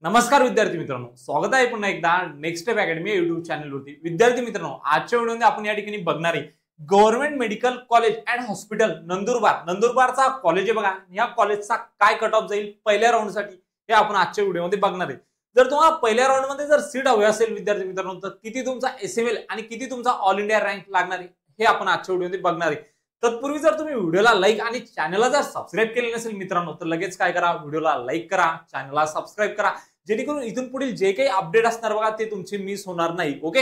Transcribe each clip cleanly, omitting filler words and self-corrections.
नमस्कार विद्यार्थी मित्रांनो, स्वागत आहे पुन्हा एकदा नेक्स्ट स्टेप अकॅडमी युट्यूब चॅनलवरती। विद्यार्थी मित्रांनो, आजच्या व्हिडिओमध्ये आपण या ठिकाणी बघणार आहे government medical college and hospital नंदुरबारचा कॉलेज आहे बघा। या कॉलेजचा काय कट ऑफ जाईल पहिल्या राऊंड साठी हे आपण आजच्या व्हिडिओमध्ये बघणार आहे। जर तुम्हाला पहिल्या राऊंड मध्ये जर सीट हवी असेल विद्यार्थी मित्रांनो, तर किती तुमचा एसएमएल आणि किती तुमचा ऑल इंडिया रँक लागणार आहे हे आपण आजच्या व्हिडिओमध्ये बघणार आहे। तत्पूर्वी जर तुम्ही व्हिडिओला लाईक आणि चॅनलला जर सबस्क्राइब केले नसेल मित्रांनो, तर लगेच काय करा, व्हिडिओला लाईक करा, चॅनलला सबस्क्राइब करा, जेणेकरून इथून पुढील जे काही अपडेट असणार बघा ते तुमचे मिस होणार नाही। ओके।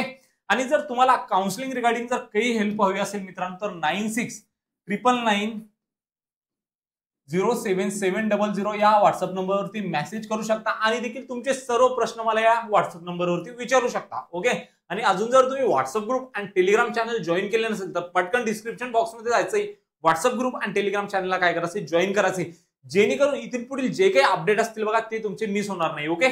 आणि जर तुम्हाला काउन्सिलिंग रिगार्डिंग जर काही हेल्प हवी असेल मित्रांनो, तर 9699907700 या व्हॉट्सअप नंबरवरती मेसेज करू शकता आणि देखील तुमचे सर्व प्रश्न मला या व्हॉट्सअप नंबरवरती विचारू शकता। ओके। आणि अजून जर तुम्ही व्हॉट्सअप ग्रुप आणि टेलिग्राम चॅनल जॉईन केले नसेल तर पटकन डिस्क्रिप्शन बॉक्समध्ये जायचंय, व्हॉट्सअप ग्रुप आणि टेलिग्राम चॅनलला काय करायचं, जॉईन करायचे, जेणेकरून इथून पुढील जे काही अपडेट असतील बघा ते तुमचे मिस होणार नाही। ओके।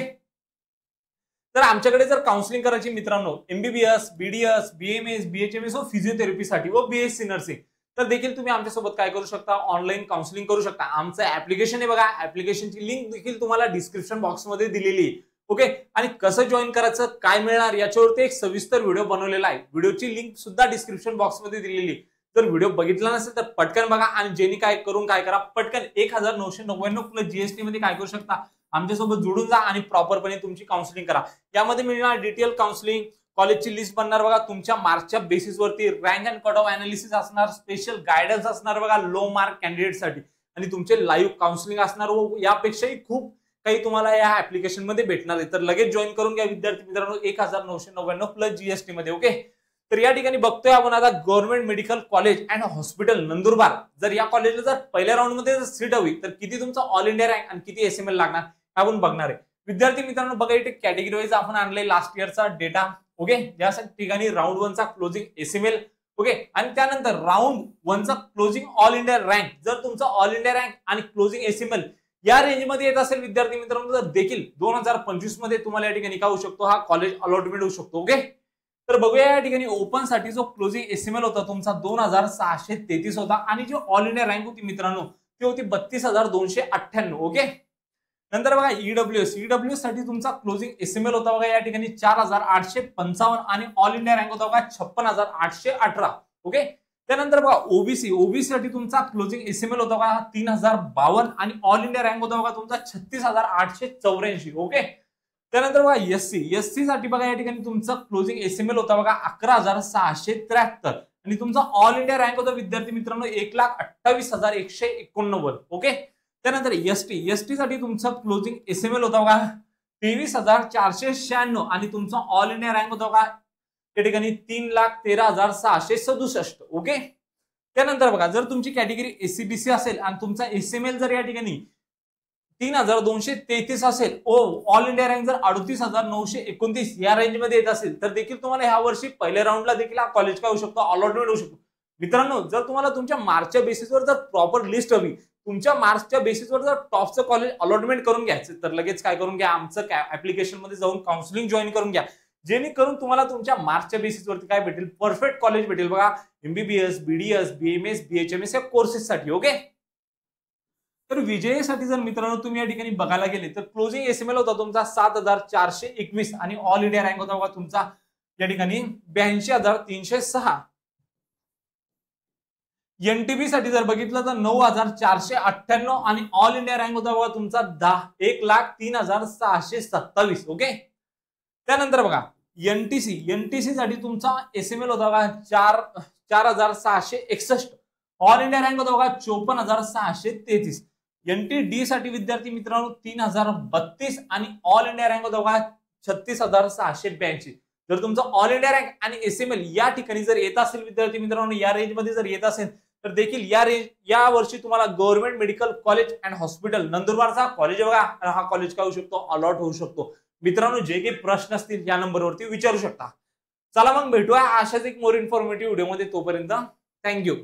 तर आमच्याकडे जर काउन्सिलिंग करायची मित्रांनो, एमबीबीएस, बीडीएस, बीएमएस, बीएचएमएस व फिजिओथेरपीसाठी व बीएससी नर्सिंग, तर देखील तुम्ही आमच्यासोबत काय करू शकता, ऑनलाईन काउन्सिलिंग करू शकता। आमचं ऍप्लिकेशन आहे बघा, ऍप्लिकेशनची लिंक देखील तुम्हाला डिस्क्रिप्शन बॉक्समध्ये दिलेली आहे। ओके। आणि कसं जॉईन करायचं, काय मिळणार याच्यावरती एक सविस्तर व्हिडिओ बनवलेला आहे, व्हिडिओची लिंक सुद्धा डिस्क्रिप्शन बॉक्समध्ये दिलेली आहे। जर व्हिडिओ बघितला नसेल तर पटकन बघा आणि जेनी काय करा, पटकन 1999 प्लस जीएसटी मध्ये काय करू शकता, आमच्यासोबत जोडून जा आणि प्रॉपरपणे तुमची काउन्सिलिंग करा। यामध्ये मिळणार डिटेल काउन्सिलिंग, कॉलेजची लिस्ट बनणार बघा तुमच्या मार्कच्या बेसिसवरती, rank and cut off analysis असणार, स्पेशल गायडन्स असणार बघा लो मार्क कॅन्डिडेटसाठी, आणि तुमचे लाईव्ह काउन्सिलिंग असणार व यापेक्षाही खूप काही तुम्हाला या ऍप्लिकेशन मध्ये भेटणार आहे। तर लगेच जॉईन करून घ्या विद्यार्थी मित्रांनो, 1999 प्लस जीएसटी मध्ये। ओके। तर या ठिकाणी बघतोय आपण आता government medical college and hospital Nandurbar. जर या कॉलेजला जर पहिल्या राऊंड मध्ये जर सीट हवी तर किती तुमचा ऑल इंडिया रँक आणि किती एसएमएल लागणार आपण बघणार आहे। विद्यार्थी मित्रांनो बघा, इथे कॅटेगरी वाईज आपण आणले लास्ट इयरचा डेटा। ओके। या ठिकाणी राऊंड 1 चा क्लोजिंग एसएमएल, ओके, आणि त्यानंतर राऊंड 1 चा क्लोजिंग ऑल इंडिया रँक। जर तुमचा ऑल इंडिया रँक आणि क्लोजिंग एसएमएल या रेंज मध्ये येत असेल विद्यार्थी मित्रांनो, तर देखील 2025 मध्ये तुम्हाला या ठिकाणी काय होऊ शकतो, हा कॉलेज अलॉटमेंट होऊ शकतो। ओके। तर बघूया या ठिकाणी ओपन साठी जो क्लोजिंग एसएमएल होता तुमचा 2633 होता, आणि जो ऑल इंडिया रँक होती मित्रांनो ती होती 32298। ओके। नंतर बघा ईडब्ल्यूएस साठी तुमचा क्लोजिंग एसएमएल होता बघा या ठिकाणी 4855, आणि ऑल इंडिया रँक होता बघा 56818। ओके। त्यानंतर बघा ओबीसी साठी तुमचा क्लोजिंग एसएमएल होता बघा 3052, आणि ऑल इंडिया रँक होता बघा तुमचा 36884। ओके। त्यानंतर बघा एससी साठी बघा या ठिकाणी तुमचा क्लोजिंग एसएमएल होता बघा 11673, आणि तुमचा ऑल इंडिया रँक होता विद्यार्थी मित्रांनो 1,28,189। ओके। त्यानंतर एसटी साठी तुमचा क्लोजिंग एसएमएल होता बघा 23,496, आणि तुमचा ऑल इंडिया रँक होता बघा या ठिकाणी 3,13,667। ओके। त्यानंतर बघा जर तुमची कॅटेगरी एससीबीसी असेल आणि तुमचा एसएमएल जर या ठिकाणी 3,233 असेल, ऑल इंडिया रँक जर 38,929 या रेंज मध्ये येत असेल, तर देखील तुम्हाला ह्या वर्षी पहिल्या राऊंडला देखील हा कॉलेज काय होऊ शकतो, अलॉटमेंट होऊ शकतो। मित्रांनो जर तुम्हाला तुमच्या मार्कच्या बेसिसवर जर प्रॉपर लिस्ट हवी, तुमच्या मार्क्सच्या बेसिसवर जर टॉपचं कॉलेज अलॉटमेंट करून घ्यायचं, तर लगेच काय करून घ्या, आमचं ऍप्लिकेशन मध्ये जाऊन काउन्सिलिंग जॉईन करून घ्या, जेणेकरून तुम्हाला तुमच्या मार्क्सच्या बेसिसवरती काय भेटेल, परफेक्ट कॉलेज भेटेल बघा एमबीबीएस, बीडीएस, बीएमएस, बीएचएमएस या कोर्सेससाठी। ओके। तर विजयसाठी जर मित्रांनो तुम्ही या ठिकाणी बघायला गेले तर क्लोजिंग एसएमएल होता तुमचा 7421, आणि ऑल इंडिया रँक होता बघा तुमचा या ठिकाणी 82,306। एनटीबी साठी जर बघितलं तर 9,498, आणि ऑल इंडिया रँक होता बघा तुमचा 1,03,627। ओके। त्यानंतर बघा एनटीसी साठी तुमचा एसएमएल होता बघा 4,661, ऑल इंडिया रँक होता बघा 54,633। एनटीडी साठी विद्यार्थी मित्रांनो 3,032, आणि ऑल इंडिया रँक होता बघा 36,682। जर तुमचा ऑल इंडिया रँक आणि एसएमएल या ठिकाणी जर येत असेल विद्यार्थी मित्रांनो, या रेंज मध्ये जर येत असेल, तर देखील या वर्षी तुम्हाला government medical college and hospital नंदुरबारचा कॉलेज बघा, हा कॉलेज काय होऊ शकतो, अलॉट होऊ शकतो। मित्रांनो जे काही प्रश्न असतील या नंबरवरती विचारू शकता। चला मग भेटूया अशाच एक मोर इन्फॉर्मेटिव्ह व्हिडिओ मध्ये, तोपर्यंत थँक्यू।